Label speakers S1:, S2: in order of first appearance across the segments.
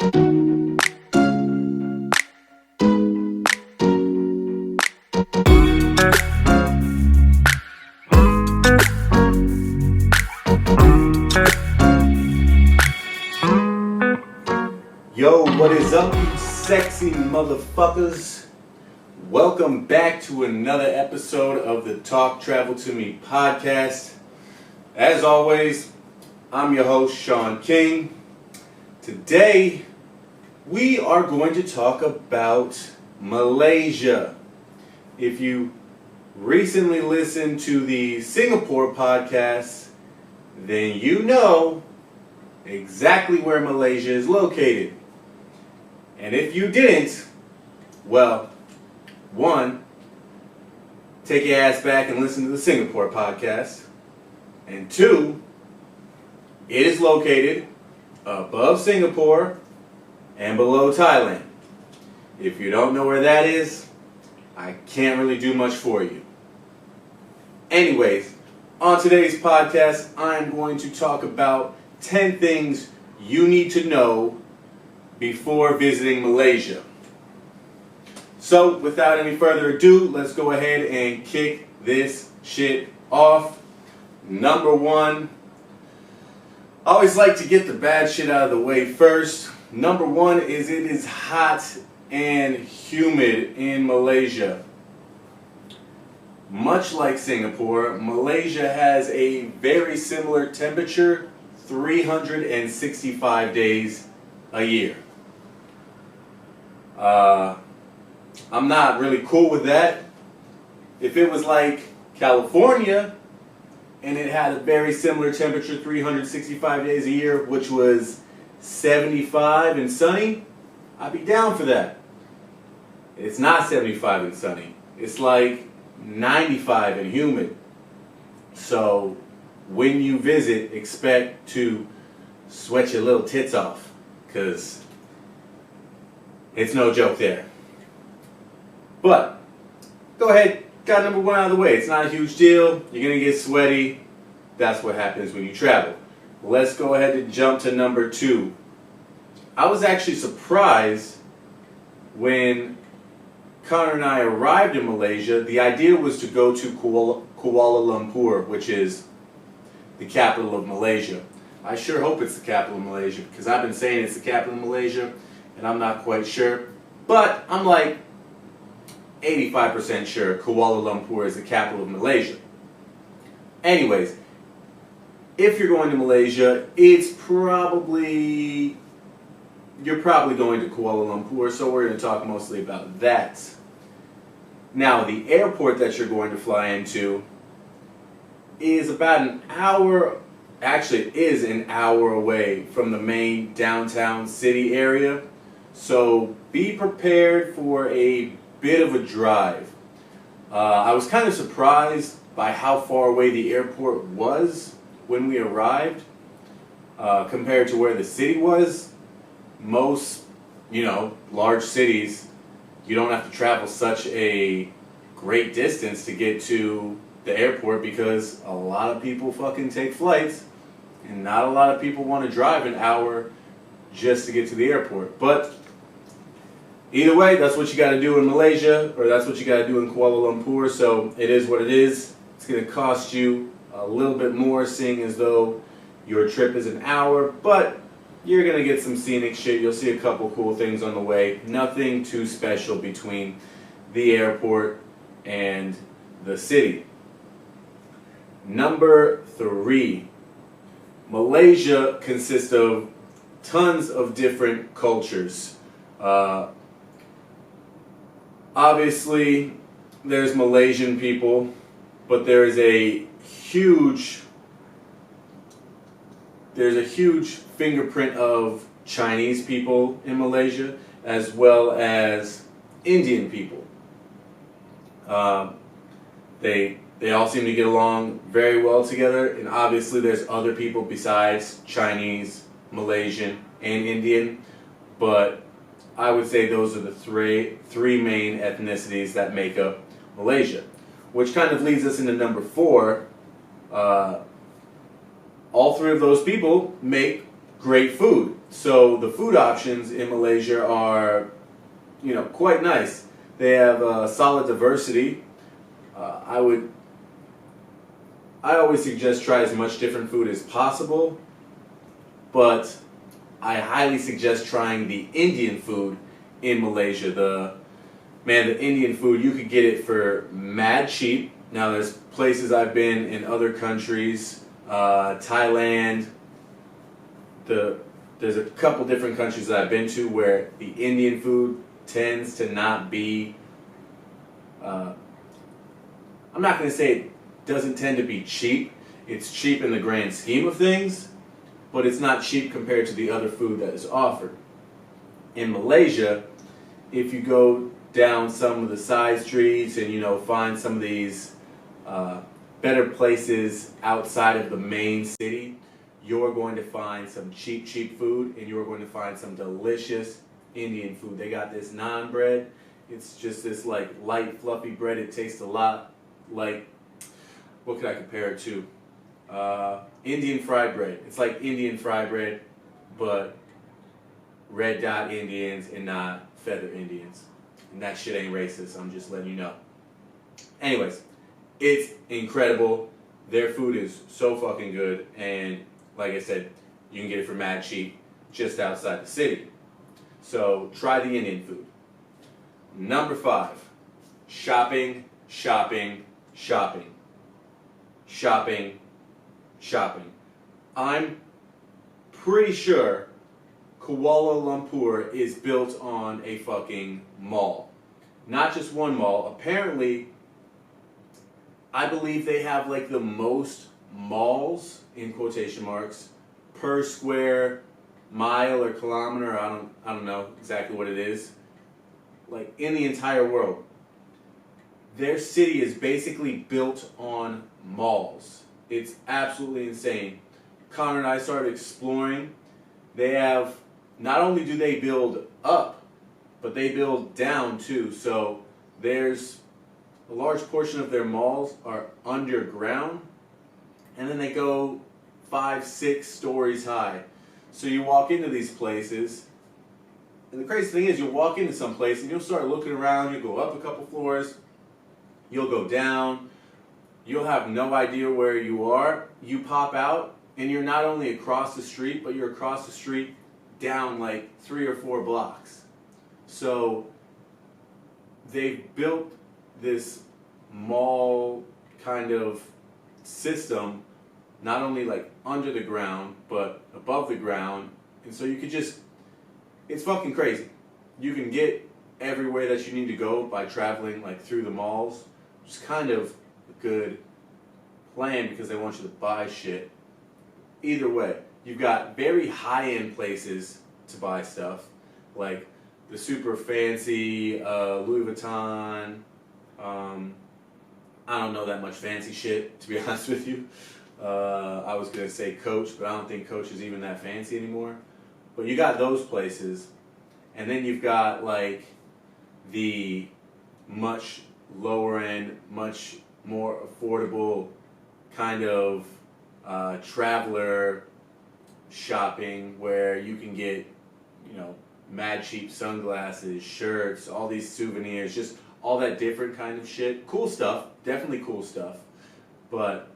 S1: Yo, what is up, you sexy motherfuckers? Welcome back to another episode of the Talk Travel to Me podcast. As always, I'm your host, Sean King. Today, we are going to talk about Malaysia. If you recently listened to the Singapore podcast, then you know exactly where Malaysia is located. And if you didn't, well, one, take your ass back and listen to the Singapore podcast. And two, it is located above Singapore and below Thailand. If you don't know where that is, I can't really do much for you. Anyways, on today's podcast, I'm going to talk about 10 things you need to know before visiting Malaysia. So, without any further ado, let's go ahead and kick this shit off. Number one, I always like to get the bad shit out of the way first. Number one is it is hot and humid in Malaysia. Much like Singapore, Malaysia has a very similar temperature 365 days a year. I'm not really cool with that. If it was like California and it had a very similar temperature 365 days a year, which was 75 and sunny, I'd be down for that. It's not 75 and sunny. It's like 95 and humid. So when you visit, expect to sweat your little tits off, because it's no joke there. But, go ahead, got number one out of the way. It's not a huge deal. You're going to get sweaty. That's what happens when you travel. Let's go ahead and jump to number two. I was actually surprised when Connor and I arrived in Malaysia. The idea was to go to Kuala Lumpur, which is the capital of Malaysia. I sure hope it's the capital of Malaysia, because I've been saying it's the capital of Malaysia, and I'm not quite sure. But I'm like 85% sure Kuala Lumpur is the capital of Malaysia. Anyways, if you're going to Malaysia, you're probably going to Kuala Lumpur, so we're going to talk mostly about that. Now, the airport that you're going to fly into is about an hour, actually it is an hour away from the main downtown city area. So be prepared for a bit of a drive. I was kind of surprised by how far away the airport was when we arrived compared to where the city was. Most, large cities, you don't have to travel such a great distance to get to the airport, because a lot of people fucking take flights and not a lot of people want to drive an hour just to get to the airport. But either way, that's what you got to do in Malaysia, or that's what you got to do in Kuala Lumpur, so it is what it is. It's going to cost you a little bit more, seeing as though your trip is an hour, but you're going to get some scenic shit. You'll see a couple cool things on the way. Nothing too special between the airport and the city. Number three, Malaysia consists of tons of different cultures. Obviously, there's Malaysian people, but there's a huge fingerprint of Chinese people in Malaysia, as well as Indian people. They all seem to get along very well together, and obviously there's other people besides Chinese, Malaysian, and Indian, but I would say those are the three main ethnicities that make up Malaysia, which kind of leads us into number four. All three of those people make great food. So the food options in Malaysia are, quite nice. They have solid diversity. I always suggest try as much different food as possible, but I highly suggest trying the Indian food in Malaysia. The Indian food, you could get it for mad cheap. Now there's places I've been in other countries, Thailand. There's a couple different countries that I've been to where the Indian food tends to not be. I'm not going to say it doesn't tend to be cheap. It's cheap in the grand scheme of things, but it's not cheap compared to the other food that is offered. In Malaysia, if you go down some of the side streets and find some of these better places outside of the main city, you're going to find some cheap food, and you're going to find some delicious Indian food. They got this naan bread. It's just this like light, fluffy bread. It tastes a lot like, what could I compare it to? Indian fried bread. It's like Indian fried bread, but red dot Indians and not feather Indians. And that shit ain't racist, I'm just letting you know. Anyways, it's incredible. Their food is so fucking good, and like I said, you can get it for mad cheap just outside the city. So try the Indian food. Number 5, shopping, shopping, shopping. Shopping, shopping. I'm pretty sure Kuala Lumpur is built on a fucking mall. Not just one mall. Apparently, I believe they have like the most malls, in quotation marks, per square mile or kilometer. I don't know exactly what it is. Like in the entire world. Their city is basically built on malls. It's absolutely insane. Connor and I started exploring. They have, not only do they build up, but they build down too. So there's a large portion of their malls are underground, and then they go 5, 6 stories high. So you walk into these places, and the crazy thing is you'll walk into some place and you'll start looking around, you'll go up a couple floors, you'll go down, you'll have no idea where you are. You pop out, and you're not only across the street, but you're across the street down like 3 or 4 blocks. So they've built this mall kind of system, not only like under the ground, but above the ground. And so you could just, it's fucking crazy. You can get everywhere that you need to go by traveling like through the malls, which is kind of a good plan because they want you to buy shit. Either way, you've got very high-end places to buy stuff, like the super fancy Louis Vuitton. I don't know that much fancy shit, to be honest with you. I was going to say Coach, but I don't think Coach is even that fancy anymore. But you got those places, and then you've got like the much lower end, much more affordable kind of traveler shopping where you can get, mad cheap sunglasses, shirts, all these souvenirs, just all that different kind of shit. Cool stuff, definitely cool stuff, but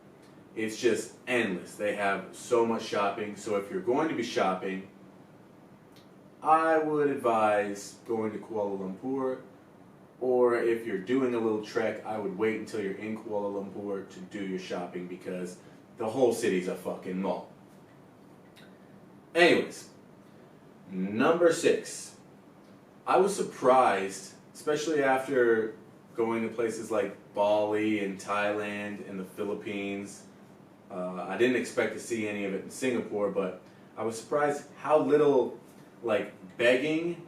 S1: it's just endless. They have so much shopping. So if you're going to be shopping, I would advise going to Kuala Lumpur, or if you're doing a little trek, I would wait until you're in Kuala Lumpur to do your shopping because the whole city's a fucking mall. Anyways, number 6. I was surprised, especially after going to places like Bali and Thailand and the Philippines. I didn't expect to see any of it in Singapore, but I was surprised how little like begging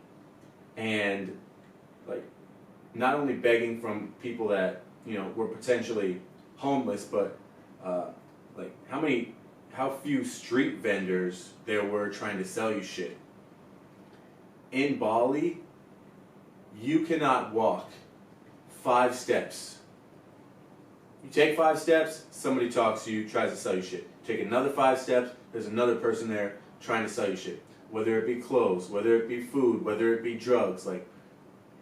S1: and like not only begging from people that were potentially homeless, but like how few street vendors there were trying to sell you shit. In Bali, you cannot walk 5 steps. You take 5 steps, somebody talks to you, tries to sell you shit. Take another 5 steps, there's another person there trying to sell you shit. Whether it be clothes, whether it be food, whether it be drugs, like,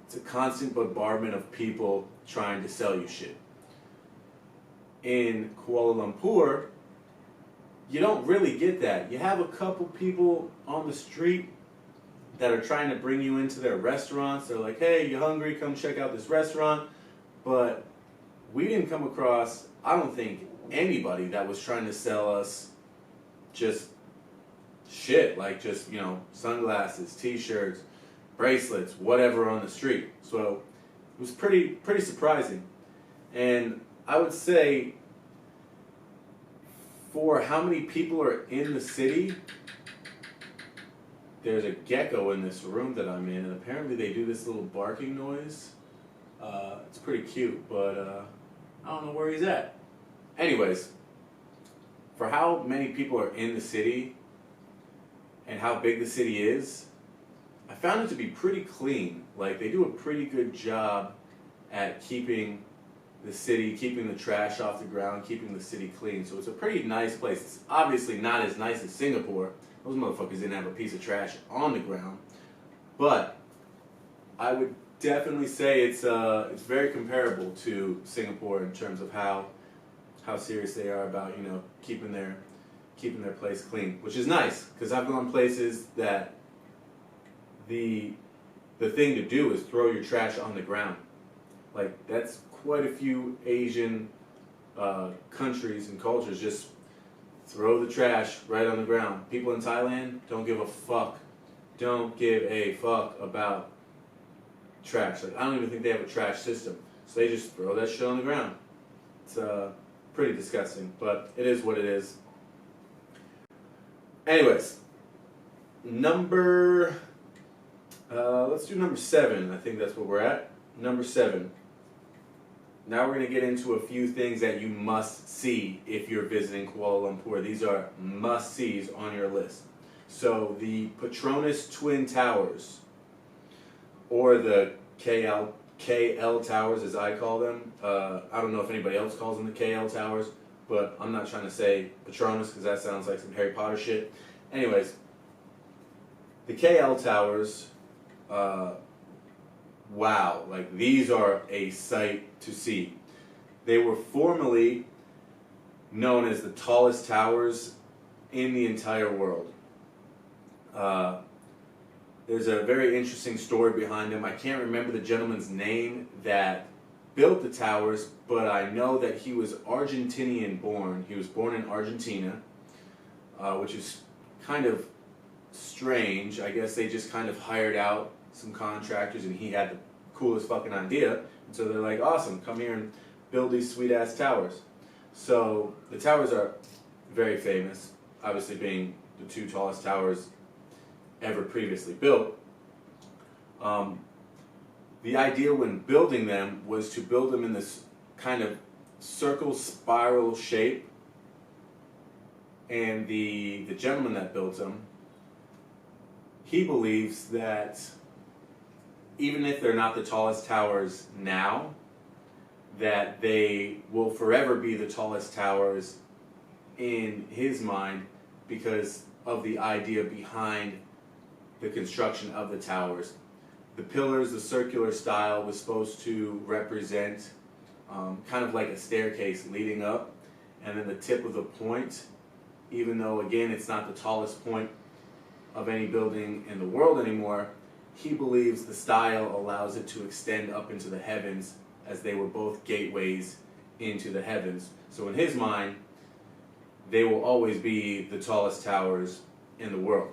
S1: it's a constant bombardment of people trying to sell you shit. In Kuala Lumpur, you don't really get that. You have a couple people on the street that are trying to bring you into their restaurants. They're like, hey, you hungry? Come check out this restaurant. But we didn't come across, I don't think, anybody that was trying to sell us just shit, like just, sunglasses, t-shirts, bracelets, whatever on the street. So it was pretty surprising. And I would say for how many people are in the city, there's a gecko in this room that I'm in, and apparently they do this little barking noise. It's pretty cute, but I don't know where he's at. Anyways, for how many people are in the city and how big the city is, I found it to be pretty clean. Like, they do a pretty good job at keeping the city, keeping the trash off the ground, keeping the city clean. So it's a pretty nice place. It's obviously not as nice as Singapore. Those motherfuckers didn't have a piece of trash on the ground. But I would definitely say it's very comparable to Singapore in terms of how serious they are about keeping their place clean, which is nice because I've gone places that the thing to do is throw your trash on the ground. Like, that's quite a few Asian countries and cultures just throw the trash right on the ground. People in Thailand don't give a fuck. Don't give a fuck about trash. Like, I don't even think they have a trash system. So they just throw that shit on the ground. It's pretty disgusting, but it is what it is. Anyways, let's do number 7. I think that's what we're at. Number 7. Now we're going to get into a few things that you must see if you're visiting Kuala Lumpur. These are must-sees on your list. So the Petronas Twin Towers, or the KL Towers as I call them. I don't know if anybody else calls them the KL Towers, but I'm not trying to say Petronas because that sounds like some Harry Potter shit. Anyways, the KL Towers, wow, like, these are a sight to see. They were formerly known as the tallest towers in the entire world. There's a very interesting story behind them. I can't remember the gentleman's name that built the towers, but I know that he was Argentinian born. He was born in Argentina, which is kind of strange. I guess they just kind of hired out some contractors and he had the coolest fucking idea. And so they're like, awesome, come here and build these sweet ass towers. So the towers are very famous, obviously being the 2 tallest towers ever previously built. The idea when building them was to build them in this kind of circle spiral shape, and the gentleman that built them, he believes that even if they're not the tallest towers now, that they will forever be the tallest towers in his mind because of the idea behind the construction of the towers. The pillars, the circular style, was supposed to represent kind of like a staircase leading up, and then the tip of the point, even though again it's not the tallest point of any building in the world anymore, he believes the style allows it to extend up into the heavens, as they were both gateways into the heavens. So in his mind, they will always be the tallest towers in the world.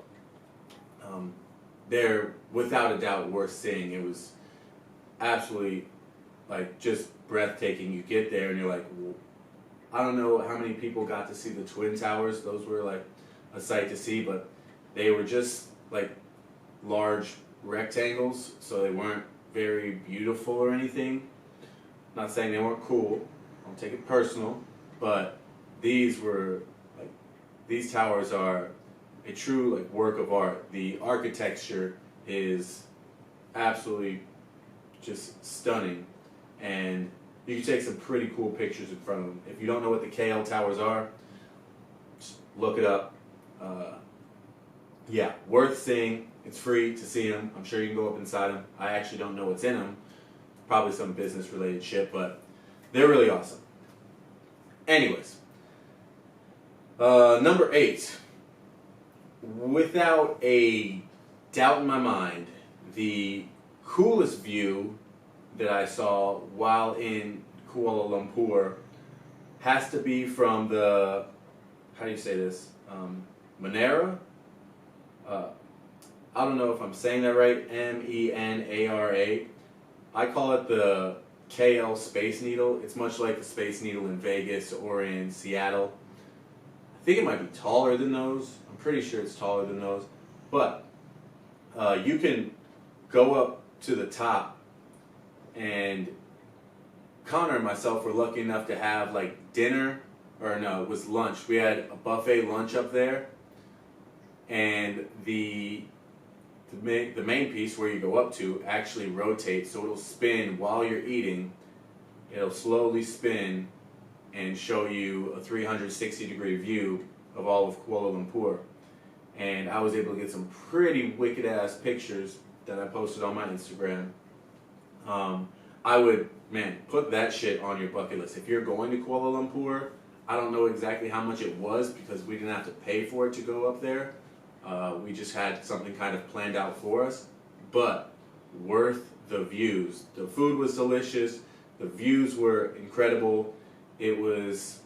S1: They're without a doubt worth seeing. It was absolutely like just breathtaking. You get there and you're like, well, I don't know how many people got to see the Twin Towers. Those were like a sight to see, but they were just like large rectangles, so they weren't very beautiful or anything. Not saying they weren't cool, don't take it personal, but these towers are a true like work of art. The architecture is absolutely just stunning, and you can take some pretty cool pictures in front of them. If you don't know what the KL Towers are, just look it up. yeah, worth seeing. It's free to see them. I'm sure you can go up inside them. I actually don't know what's in them. Probably some business related shit, but they're really awesome. Anyways, number 8. Without a doubt in my mind, the coolest view that I saw while in Kuala Lumpur has to be from the, how do you say this, Menara? I don't know if I'm saying that right, Menara. I call it the KL Space Needle. It's much like the Space Needle in Vegas or in Seattle. I think it might be taller than those. I'm pretty sure it's taller than those. But you can go up to the top, and Connor and myself were lucky enough to have like dinner, or no, it was lunch. We had a buffet lunch up there, and the main piece where you go up to actually rotates, so it'll spin while you're eating. It'll slowly spin and show you a 360-degree view of all of Kuala Lumpur. And I was able to get some pretty wicked-ass pictures that I posted on my Instagram. I would, man, put that shit on your bucket list. If you're going to Kuala Lumpur, I don't know exactly how much it was because we didn't have to pay for it to go up there. We just had something kind of planned out for us, but worth the views. The food was delicious. The views were incredible. It was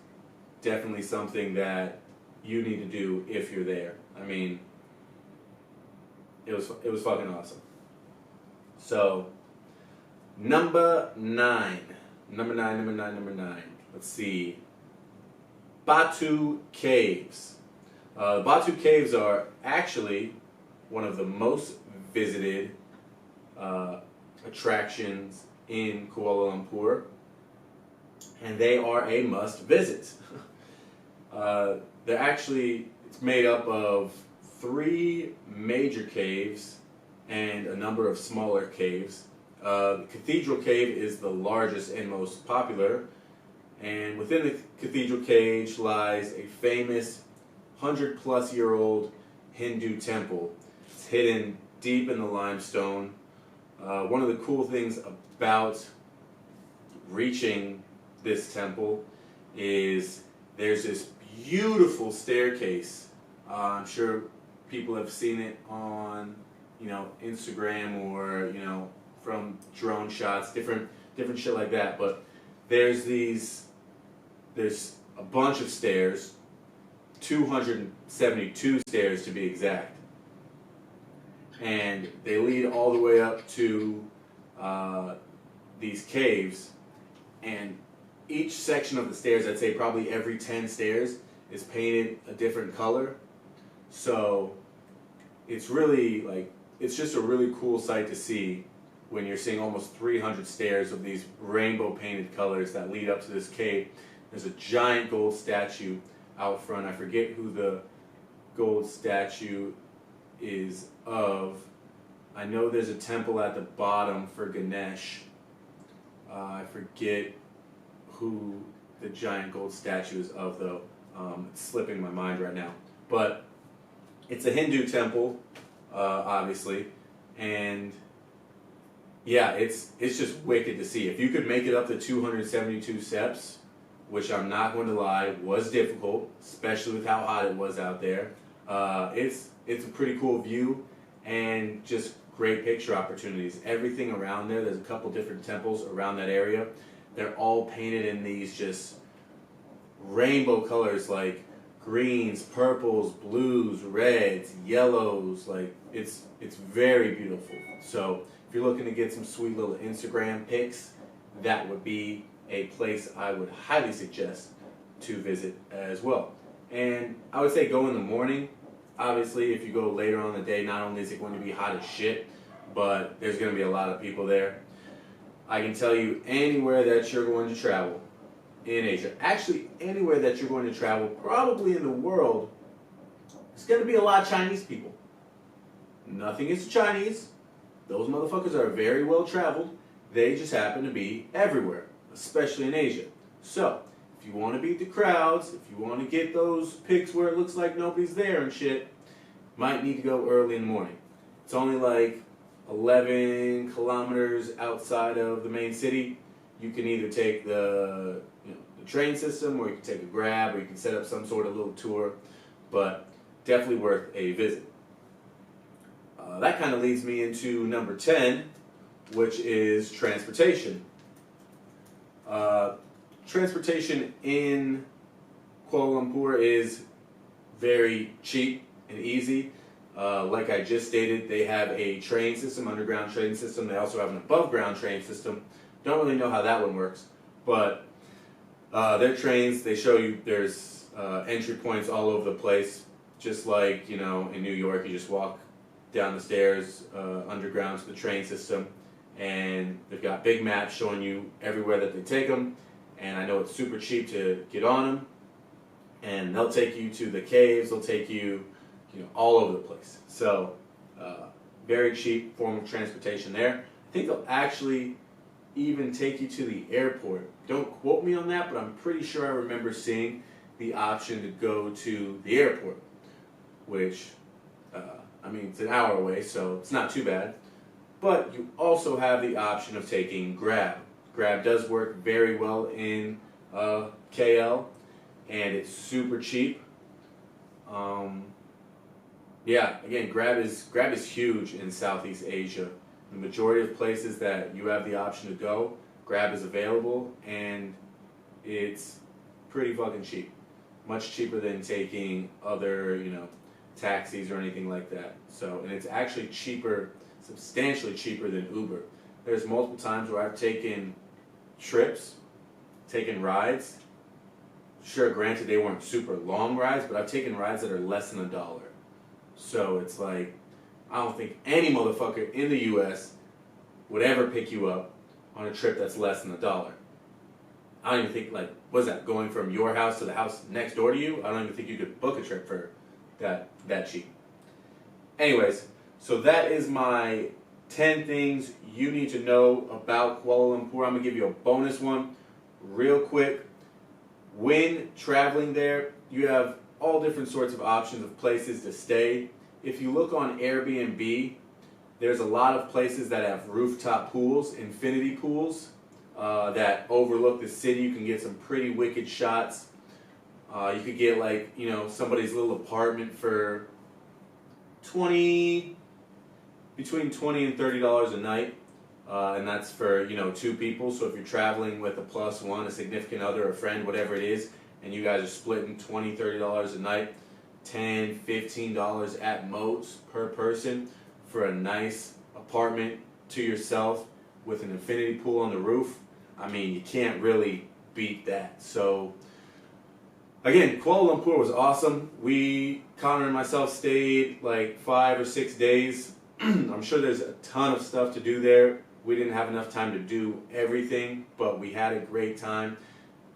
S1: definitely something that you need to do if you're there. I mean, it was fucking awesome. So, number 9. Let's see. Batu Caves. Batu Caves are actually one of the most visited attractions in Kuala Lumpur, and they are a must visit. They're actually, it's made up of 3 major caves and a number of smaller caves. The Cathedral Cave is the largest and most popular, and within the Cathedral Cave lies a famous 100-plus-year-old Hindu temple. It's hidden deep in the limestone. One of the cool things about reaching this temple is there's this beautiful staircase. I'm sure people have seen it on, Instagram or, from drone shots, different shit like that. But there's a bunch of stairs, 272 stairs to be exact, and they lead all the way up to these caves. And each section of the stairs, I'd say probably every 10 stairs, is painted a different color. So it's really it's just a really cool sight to see when you're seeing almost 300 stairs of these rainbow painted colors that lead up to this cave. There's a giant gold statue out front. I forget who the gold statue is of. I know there's a temple at the bottom for Ganesh. I forget who the giant gold statue is of, though. It's slipping my mind right now. But it's a Hindu temple, obviously, and yeah, it's just wicked to see. If you could make it up to 272 steps, which I'm not going to lie, was difficult, especially with how hot it was out there. It's a pretty cool view and just great picture opportunities. Everything around there's a couple different temples around that area. They're all painted in these just rainbow colors, like greens, purples, blues, reds, yellows. Like it's very beautiful. So if you're looking to get some sweet little Instagram pics, that would be a place I would highly suggest to visit as well. And I would say go in the morning. Obviously, if you go later on in the day, not only is it going to be hot as shit, but there's going to be a lot of people there. I can tell you, anywhere that you're going to travel in Asia, actually anywhere that you're going to travel, probably in the world, there's going to be a lot of Chinese people. Nothing against the Chinese. Those motherfuckers are very well traveled. They just happen to be everywhere, especially in Asia. So, if you want to beat the crowds, if you want to get those pics where it looks like nobody's there and shit, might need to go early in the morning. It's only like 11 kilometers outside of the main city. You can either take the train system, or you can take a Grab, or you can set up some sort of little tour, but definitely worth a visit. That kind of leads me into number 10, which is transportation. Transportation in Kuala Lumpur is very cheap and easy. Like I just stated, they have a train system, underground train system. They also have an above ground train system. Don't really know how that one works, but their trains, they show you there's entry points all over the place. Just like, in New York, you just walk down the stairs underground to the train system, and they've got big maps showing you everywhere that they take them. And I know it's super cheap to get on them, and they'll take you to the caves. They'll take you, all over the place. So very cheap form of transportation there. I think they'll actually even take you to the airport. Don't quote me on that, but I'm pretty sure I remember seeing the option to go to the airport, which, it's an hour away, so it's not too bad. But you also have the option of taking Grab. Grab does work very well in KL, and it's super cheap. Again, Grab is huge in Southeast Asia. The majority of places that you have the option to go, Grab is available, and it's pretty fucking cheap. Much cheaper than taking other, taxis or anything like that. So, and it's actually cheaper, substantially cheaper than Uber. There's multiple times where I've taken trips, taken rides. Sure, granted they weren't super long rides, but I've taken rides that are less than $1. So it's like, I don't think any motherfucker in the US would ever pick you up on a trip that's less than $1. I don't even think, what's that, going from your house to the house next door to you? I don't even think you could book a trip for that cheap. Anyways, so that is my 10 things you need to know about Kuala Lumpur. I'm going to give you a bonus one real quick. When traveling there, you have all different sorts of options of places to stay. If you look on Airbnb, there's a lot of places that have rooftop pools, infinity pools, that overlook the city. You can get some pretty wicked shots. You could get somebody's little apartment for between $20 and $30 a night, and that's for 2 people. So if you're traveling with a plus one, a significant other, a friend, whatever it is, and you guys are splitting $20, $30 a night, $10, $15 at most per person for a nice apartment to yourself with an infinity pool on the roof. You can't really beat that. So again, Kuala Lumpur was awesome. Connor and myself stayed 5 or 6 days. I'm sure there's a ton of stuff to do there. We didn't have enough time to do everything, but we had a great time.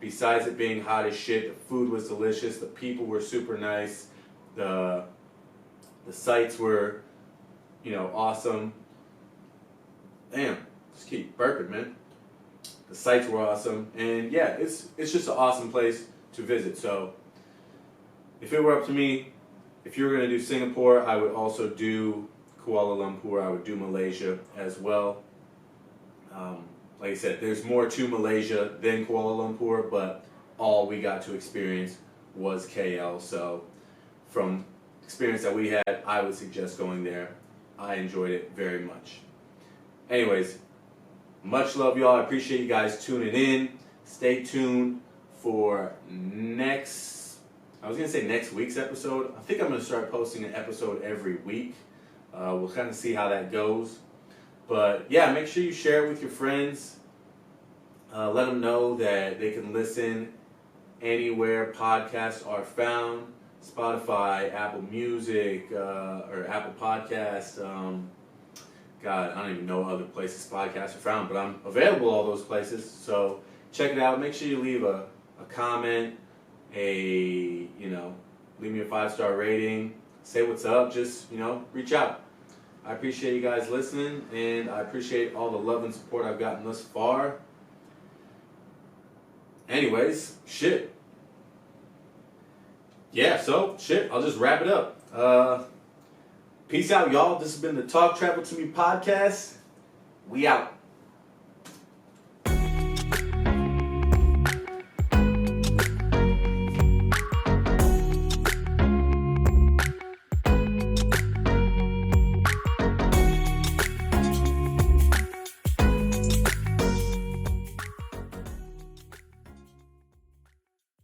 S1: Besides it being hot as shit, the food was delicious. The people were super nice. The sights were, awesome. Damn, just keep burping, man. The sights were awesome, and yeah, it's just an awesome place to visit. So if it were up to me, if you were going to do Singapore, I would also do Kuala Lumpur. I would do Malaysia as well. Like I said, there's more to Malaysia than Kuala Lumpur, but all we got to experience was KL. So from experience that we had, I would suggest going there. I enjoyed it very much. Anyways, much love, y'all. I appreciate you guys tuning in. Stay tuned for next week's episode. I think I'm going to start posting an episode every week. We'll kind of see how that goes. But yeah, make sure you share it with your friends. Let them know that they can listen anywhere podcasts are found. Spotify, Apple Music, or Apple Podcasts. God, I don't even know other places podcasts are found, but I'm available all those places. So check it out. Make sure you leave a comment, leave me a 5-star rating. Say what's up. Just, reach out. I appreciate you guys listening, and I appreciate all the love and support I've gotten thus far. Anyways, shit. Yeah, so, I'll just wrap it up. Peace out, y'all. This has been the Talk Travel to Me podcast. We out.